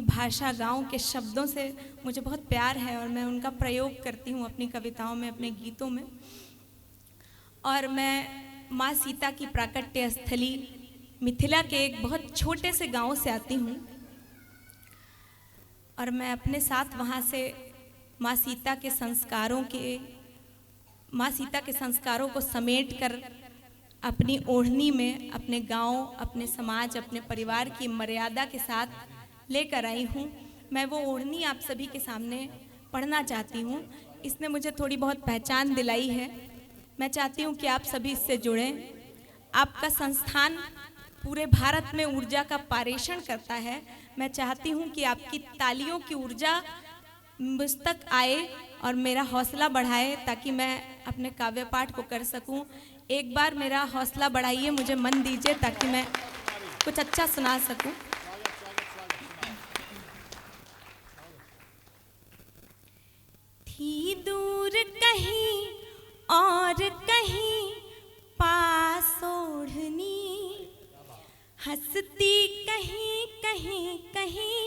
भाषा, गांव के शब्दों से मुझे बहुत प्यार है और मैं उनका प्रयोग करती हूँ अपनी कविताओं में, अपने गीतों में। और मैं माँ सीता की प्राकट्य स्थली मिथिला के एक बहुत छोटे से गांव से आती हूँ और मैं अपने साथ वहाँ से माँ सीता के संस्कारों को समेट कर अपनी ओढ़नी में अपने गांव, अपने समाज, अपने परिवार की मर्यादा के साथ लेकर आई हूँ। मैं वो ओढ़नी आप सभी के सामने पढ़ना चाहती हूँ। इसने मुझे थोड़ी बहुत पहचान दिलाई है। मैं चाहती हूँ कि आप सभी इससे जुड़ें। आपका संस्थान पूरे भारत में ऊर्जा का पारेषण करता है। मैं चाहती हूँ कि आपकी तालियों की ऊर्जा मुझ तक आए और मेरा हौसला बढ़ाए ताकि मैं अपने काव्य पाठ को कर सकूं। एक बार मेरा हौसला बढ़ाइए, मुझे मन दीजिए ताकि मैं कुछ अच्छा सुना सकूं। थी दूर कहीं और कहीं पास ओढ़नी, हंसती कहीं कहीं कहीं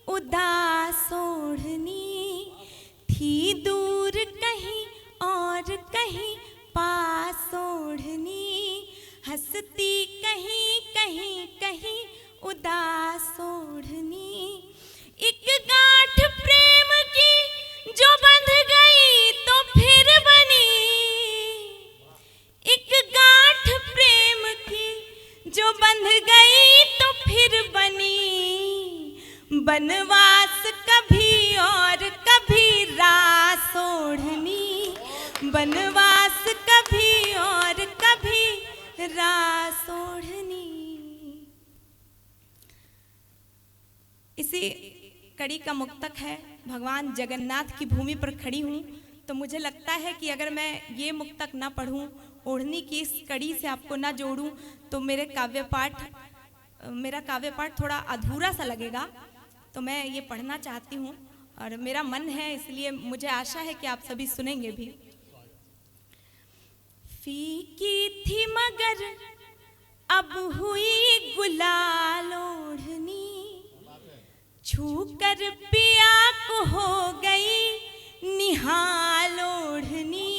उदास ओढ़नी। थी दूर कहीं और कहीं पास ओढ़नी, हंसती कहीं कहीं कहीं उदास ओढ़नी। एक गांठ प्रेम की जो बंध गई तो फिर बनी, एक गांठ प्रेम की जो बंध गई तो फिर बनी। बनवास कभी और कभी रास ओढ़नी, बनवास कभी और कभी रास ओढ़नी। इसी कड़ी का मुक्तक है। भगवान जगन्नाथ की भूमि पर खड़ी हूँ तो मुझे लगता है कि अगर मैं ये मुक्तक ना पढ़ूँ, ओढ़नी की इस कड़ी से आपको ना जोड़ूँ तो मेरा काव्य पाठ थोड़ा अधूरा सा लगेगा। तो मैं ये पढ़ना चाहती हूँ और मेरा मन है, इसलिए मुझे आशा है कि आप सभी सुनेंगे भी। फीकी थी मगर अब हुई गुलाल ओढ़नी, छूकर पिया को हो गई निहाल ओढ़नी।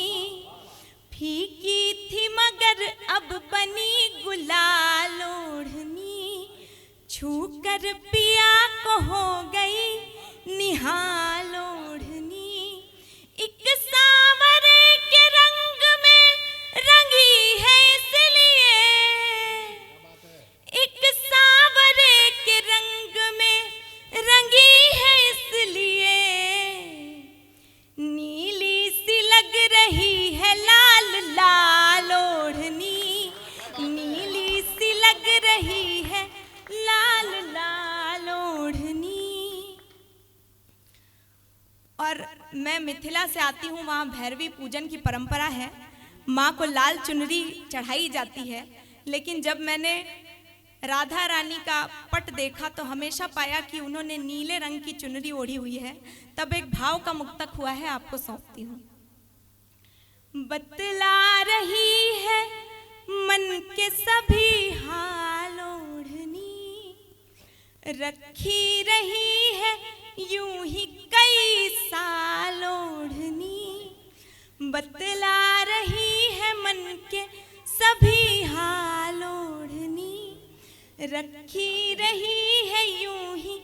फीकी थी मगर अब बनी गुलाल ओढ़नी, छूकर पिया को हो गई निहाल ओढ़नी। एक सांवरे के रंग में रंगी है इसलिए, एक सांवरे के रंग में रंगी है इसलिए। नीली सी लग रही है लाल लाल ओढ़नी, नीली सी लग रही है लाल लाल ओढ़नी। और मैं मिथिला से आती हूँ, वहाँ भैरवी पूजन की परंपरा है। माँ को लाल चुनरी चढ़ाई जाती है, लेकिन जब मैंने राधा रानी का पट देखा तो हमेशा पाया कि उन्होंने नीले रंग की चुनरी ओढ़ी हुई है। तब एक भाव का मुक्तक हुआ है, आपको सौंपती हूँ। बतला रही है मन के सभी हाल ओढ़नी, रखी रही है यूं ही कई साल ओढ़नी। बतला रही है मन के सभी हाल ओढ़नी, रखी रही है यूं ही